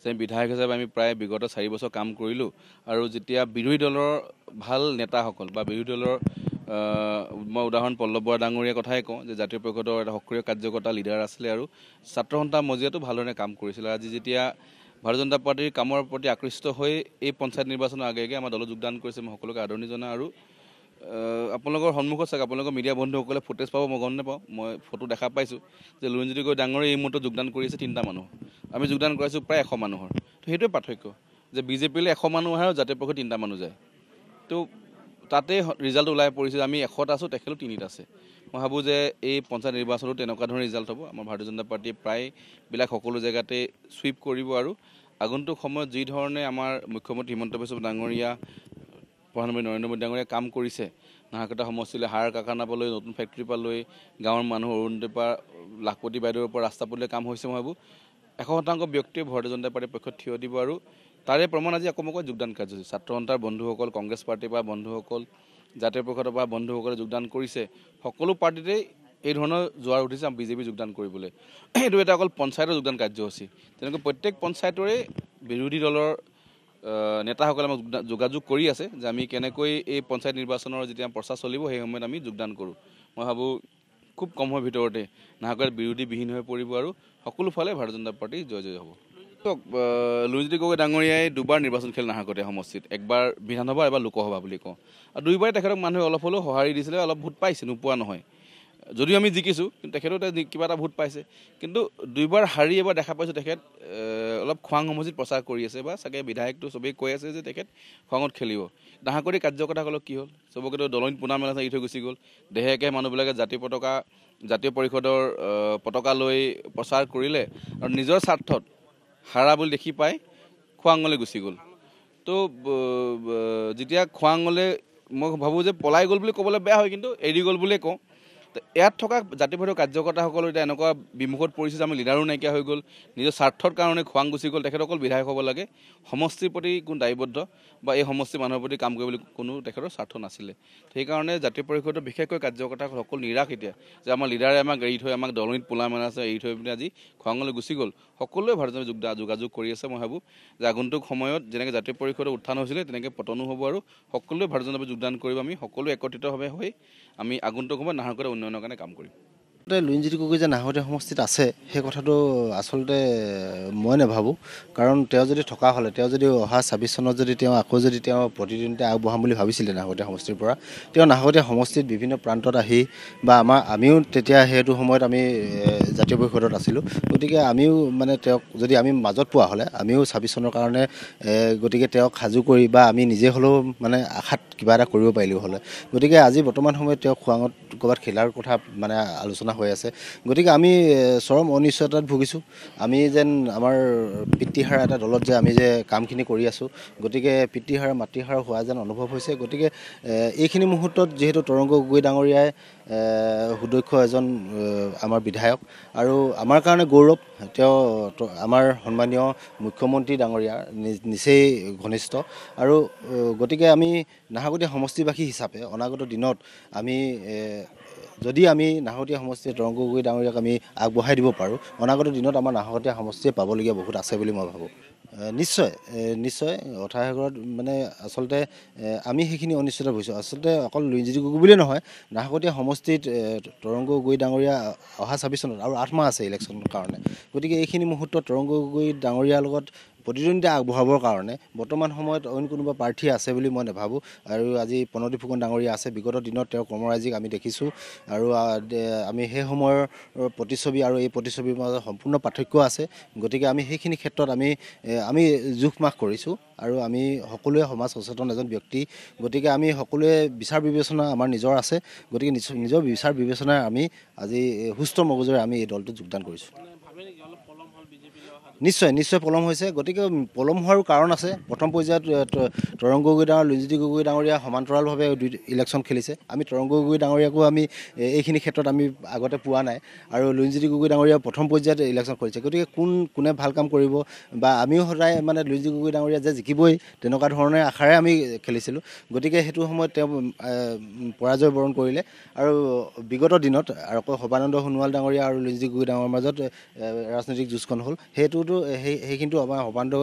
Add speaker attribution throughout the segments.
Speaker 1: যে বিধায়ক হিচাপে আমি প্ৰায় বিগত 4 বছৰ কাম কৰিলোঁ আৰু যেতিয়া বিৰোধী দলৰ ভাল নেতাসকল বা বিৰোধী দলৰ মই উদাহৰণ পল্লৱ বৰা ডাঙৰীয়াৰ কথাই কওঁ যে জাতীয় পৰিষদৰ এটা সক্ৰিয় কাৰ্যকৰ্তা লিডাৰ আছিলে আৰু ছাত্ৰ সন্থা মজিয়াতো ভালদৰে কাম কৰিছিল। আজি যেতিয়া ভাৰতীয় জনতা পাৰ্টিৰ কামৰ প্ৰতি আকৃষ্ট হৈ এই পঞ্চায়ত নিৰ্বাচনৰ আগে আমাৰ দলত যোগদান কৰিছে, মই সকলোকে আদৰণি জনাওঁ। আৰু আপোনালোকৰ সন্মুখত চাগে আপোনালোকৰ মিডিয়া বন্ধুসকলে ফুটেজ পাব, মই গম নাপাওঁ, মই ফটো দেখা পাইছোঁ যে লুৰিণজ্যোতি গগৈ ডাঙৰীয়া এই মুহূৰ্তত যোগদান কৰি আছে 3টা মানুহ, আমি যোগদান কৰাইছোঁ প্ৰায় 100 মানুহৰ। তো সেইটোৱে পাৰ্থক্য যে বিজেপিলৈ 100 মানুহ আহে আৰু জাতীয় পক্ষত 3টা মানুহ যায়। তো তাতে ৰিজাল্ট ওলাই পৰিছে, আমি 100ত আছোঁ, তেখেতো 3ত আছে। মই ভাবোঁ যে এই পঞ্চায়ত নিৰ্বাচনতো তেনেকুৱা ধৰণৰ ৰিজাল্ট হ'ব। আমাৰ ভাৰতীয় জনতা পাৰ্টীয়ে প্ৰায়বিলাক সকলো জেগাতে চুইপ কৰিব আৰু আগন্তুক সময়ত যি ধৰণে আমাৰ মুখ্যমন্ত্ৰী হিমন্ত বিশ্ব ডাঙৰীয়া, প্ৰধানমন্ত্ৰী নৰেন্দ্ৰ মোদী ডাঙৰীয়াই কাম কৰিছে, নাহৰকটা সমষ্টিলৈ সাৰ কাৰখানাৰ পৰা লৈ নতুন ফেক্টৰীৰ পৰা লৈ গাঁৱৰ মানুহ অৰুণোদয়ৰ পৰা লাখপতি বাইদেউৰ পৰা ৰাস্তা পদূলিয়ে কাম হৈছে। মই ভাবোঁ 100% ব্যক্তিয়ে ভাৰতীয় জনতা পাৰ্টীৰ পক্ষত থিয় দিব আৰু তাৰে প্ৰমাণ আজি আকৌ যোগদান কাৰ্যসূচী ছাত্ৰ সন্থাৰ বন্ধুসকল, কংগ্ৰেছ পাৰ্টীৰ পৰা বন্ধুসকল, জাতীয় পৰিষদৰ পৰা বন্ধুসকলে যোগদান কৰিছে। সকলো পাৰ্টীতেই এই ধৰণৰ জোৱাৰ উঠিছে বিজেপি যোগদান কৰিবলৈ। এইটো এটা অকল পঞ্চায়তৰ যোগদান কাৰ্যসূচী, তেনেকৈ প্ৰত্যেক পঞ্চায়তৰে বিৰোধী দলৰ নেতাসকলে আমাক যোগাযোগ কৰি আছে যে আমি কেনেকৈ এই পঞ্চায়ত নিৰ্বাচনৰ যেতিয়া প্ৰচাৰ চলিব সেই সময়ত আমি যোগদান কৰোঁ। মই ভাবোঁ খুব কম সময়ৰ ভিতৰতে নাহৰকটাত বিৰোধীবিহীন হৈ পৰিব আৰু সকলো ফালে ভাৰতীয় জনতা পাৰ্টি জয় জয় হ'ব। লুৰিণজ্যোতি গগৈ ডাঙৰীয়াই 2বাৰ নিৰ্বাচন খেল নাহৰকটীয়া সমষ্টিত, একবাৰ বিধানসভা, এবাৰ লোকসভা বুলি কওঁ। আৰু 2বাৰে তেখেতক মানুহে অলপ হ'লেও সঁহাৰি দিছিলে, অলপ ভোট পাইছে, নোপোৱা নহয়। যদিও আমি জিকিছোঁ কিন্তু তেখেতেও কিবা এটা ভোট পাইছে। কিন্তু 2বাৰ হাৰি এবাৰ দেখা পাইছোঁ তেখেত অলপ খোৱাং সমষ্টিত প্ৰচাৰ কৰি আছে, বা চাগে বিধায়কটো চবেই কৈ আছে যে তেখেত খোৱাঙত খেলিব। নাহৰকটীয়া কাৰ্যকৰ্তাসকলক কি হ'ল, চবকেতো দলনিত পোনা মেলা এৰি থৈ গুচি গ'ল। দেহেকে মানুহবিলাকে জাতীয় পৰিষদৰ পতাকা লৈ প্ৰচাৰ কৰিলে আৰু নিজৰ স্বাৰ্থত হাৰা বুলি দেখি পাই খোৱাঙলৈ গুচি গ'ল। তো যেতিয়া খোৱাঙলৈ মই ভাবোঁ যে পলাই গ'ল বুলি ক'বলৈ বেয়া হয়, কিন্তু এৰি গ'ল বুলিয়ে কওঁ। তো ইয়াত থকা জাতীয় পৰিষদৰ কাৰ্যকৰ্তাসকলৰ এতিয়া এনেকুৱা বিমুখত পৰিছে যে আমাৰ লিডাৰো নাইকিয়া হৈ গ'ল, নিজৰ স্বাৰ্থৰ কাৰণে খোৱাং গুচি গ'ল। তেখেত অকল বিধায়ক হ'ব লাগে, সমষ্টিৰ প্ৰতি কোনো দায়বদ্ধ বা এই সমষ্টিৰ মানুহৰ প্ৰতি কাম কৰিবলৈ কোনো তেখেতৰ স্বাৰ্থ নাছিলে। সেইকাৰণে জাতীয় পৰিষদৰ বিশেষকৈ কাৰ্যকৰ্তাসকল সকলো নিৰাশ এতিয়া যে আমাৰ লিডাৰে আমাক এৰি থৈ, আমাক দলনিত পোলা মেলা আছে এৰি থৈ পিনে আজি খোৱাঙলৈ গুচি গ'ল। সকলোৱে ভাৰতীয় যোগাযোগ কৰি আছে। মই ভাবোঁ যে আগন্তুক সময়ত যেনেকৈ জাতীয় পৰিষদৰ উত্থান হৈছিলে তেনেকৈ পতনো হ'ব আৰু সকলোৱে ভাৰতীয় জনতা পাৰ্টীত যোগদান কৰিব। আমি সকলোৱে একত্ৰিতভাৱে হৈ আমি আগন্তুক সময়ত নাহৰকটীয়া উন্নয়নৰ কাৰণে কাম কৰিম।
Speaker 2: লুৰিণজ্যোতি গগৈ যে নাহৰকটীয়া সমষ্টিত আছে সেই কথাটো আচলতে মই নাভাবোঁ। কাৰণ তেওঁ যদি থকা হ'লে, তেওঁ যদি অহা 26 চনত যদি তেওঁ আকৌ যদি তেওঁ প্ৰতিদ্বন্দ্বিতা আগবঢ়াম বুলি ভাবিছিলে নাহৰকটীয়া সমষ্টিৰ পৰা, তেওঁ নাহৰকটীয়া সমষ্টিত বিভিন্ন প্ৰান্তত আহি বা আমিও তেতিয়া সেইটো সময়ত আমি জাতীয় পৰিষদত আছিলোঁ, গতিকে আমিও মানে তেওঁক যদি আমি মাজত পোৱা হ'লে আমিও 26 চনৰ কাৰণে গতিকে তেওঁক সাজু কৰি বা আমি নিজে হ'লেও মানে আশাত কিবা এটা কৰিব পাৰিলোঁ হ'লে। গতিকে আজি বৰ্তমান সময়ত তেওঁ খোৱাঙত ক'ৰবাত খেলাৰ কথা মানে আলোচনা হৈ আছে। গতিকে আমি চৰম অনিশ্চয়তাত ভুগিছোঁ। আমি যেন আমাৰ পিতৃহাৰা এটা দলত যে আমি যে কামখিনি কৰি আছোঁ, গতিকে পিতৃহাৰা মাতৃহাৰা হোৱা যেন অনুভৱ হৈছে। গতিকে এইখিনি মুহূৰ্তত যিহেতু তৰংগ গগৈ ডাঙৰীয়াই সুদক্ষ এজন আমাৰ বিধায়ক আৰু আমাৰ কাৰণে গৌৰৱ, তেওঁ আমাৰ সন্মানীয় মুখ্যমন্ত্ৰী ডাঙৰীয়াৰ নিচেই ঘনিষ্ঠ। আৰু গতিকে আমি নাহৰকটীয়া সমষ্টিবাসী হিচাপে অনাগত দিনত আমি যদি আমি নাহৰকটীয়া সমষ্টিয়ে তৰংগ গগৈ ডাঙৰীয়াক আমি আগবঢ়াই দিব পাৰোঁ, অনাগত দিনত আমাৰ নাহৰকটীয়া সমষ্টিয়ে পাবলগীয়া বহুত আছে বুলি মই ভাবোঁ। নিশ্চয় অথাসাগৰত মানে আচলতে আমি সেইখিনি অনিশ্চিত হৈছোঁ। আচলতে অকল লুৰিণজ্যোতি গগৈ বুলিয়ে নহয়, নাহৰকটীয়া সমষ্টিত তৰংগ গগৈ ডাঙৰীয়া অহা 26 চনত আৰু 8 মাহ আছে ইলেকশ্যনৰ কাৰণে। গতিকে এইখিনি মুহূৰ্তত তৰংগ গগৈ ডাঙৰীয়াৰ লগত প্ৰতিদ্বন্দ্বিতা আগবঢ়াবৰ কাৰণে বৰ্তমান সময়ত অইন কোনোবা প্ৰাৰ্থী আছে বুলি মই নাভাবোঁ। আৰু আজি প্ৰণতি ফুকন ডাঙৰীয়া আছে, বিগত দিনত তেওঁৰ কৰ্মৰাজিক আমি দেখিছোঁ আৰু আমি সেই সময়ৰ প্ৰতিচ্ছবি আৰু এই প্ৰতিচ্ছবিৰ মাজত সম্পূৰ্ণ পাৰ্থক্য আছে। গতিকে আমি সেইখিনি ক্ষেত্ৰত আমি জোখ মাখ কৰিছোঁ আৰু আমি সকলোৱে সমাজ সচেতন এজন ব্যক্তি। গতিকে আমি সকলোৱে বিচাৰ বিবেচনা আমাৰ নিজৰ আছে। গতিকে নিজৰ বিচাৰ বিবেচনাৰে আমি আজি সুস্থ মগজুৰে আমি এই দলটোত যোগদান কৰিছোঁ। নিশ্চয় পলম হৈছে। গতিকে পলম হোৱাৰো কাৰণ আছে। প্ৰথম পৰ্যায়ত তৰংগ গগৈ ডাঙৰীয়া, লুৰিণজ্যোতি গগৈ ডাঙৰীয়া সমান্তৰালভাৱে ইলেকশ্যন খেলিছে। আমি তৰংগ গগৈ ডাঙৰীয়াকো আমি এইখিনি ক্ষেত্ৰত আমি আগতে পোৱা নাই আৰু লুৰিণজ্যোতি গগৈ ডাঙৰীয়া প্ৰথম পৰ্যায়ত ইলেকশ্যন কৰিছে। গতিকে কোনে ভাল কাম কৰিব বা আমিও সদায় মানে লুৰিণজ্যোতি গগৈ ডাঙৰীয়া যে জিকিবই তেনেকুৱা ধৰণে আশাৰে আমি খেলিছিলোঁ। গতিকে সেইটো সময়ত তেওঁ পৰাজয় বৰণ কৰিলে আৰু বিগত দিনত আকৌ সৰ্বানন্দ সোণোৱাল ডাঙৰীয়া আৰু লুৰিণজ্যোতি গগৈ ডাঙৰীয়াৰ মাজত ৰাজনৈতিক যুঁজখন হ'ল। সেইটোতো কিন্তু সেইখিনিতো আমাৰ সৰ্বানন্দ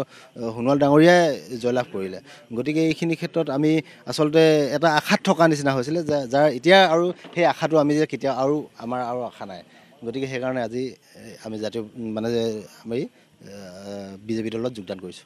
Speaker 2: সোণোৱাল ডাঙৰীয়াই জয়লাভ কৰিলে। গতিকে এইখিনি ক্ষেত্ৰত আমি আচলতে এটা আশাত থকা নিচিনা হৈছিলে যাৰ এতিয়া আৰু সেই আশাটো আমি যে কেতিয়াও আমাৰ আশা নাই। গতিকে সেইকাৰণে আজি আমি জাতীয় আমি বিজেপি দলত যোগদান কৰিছোঁ।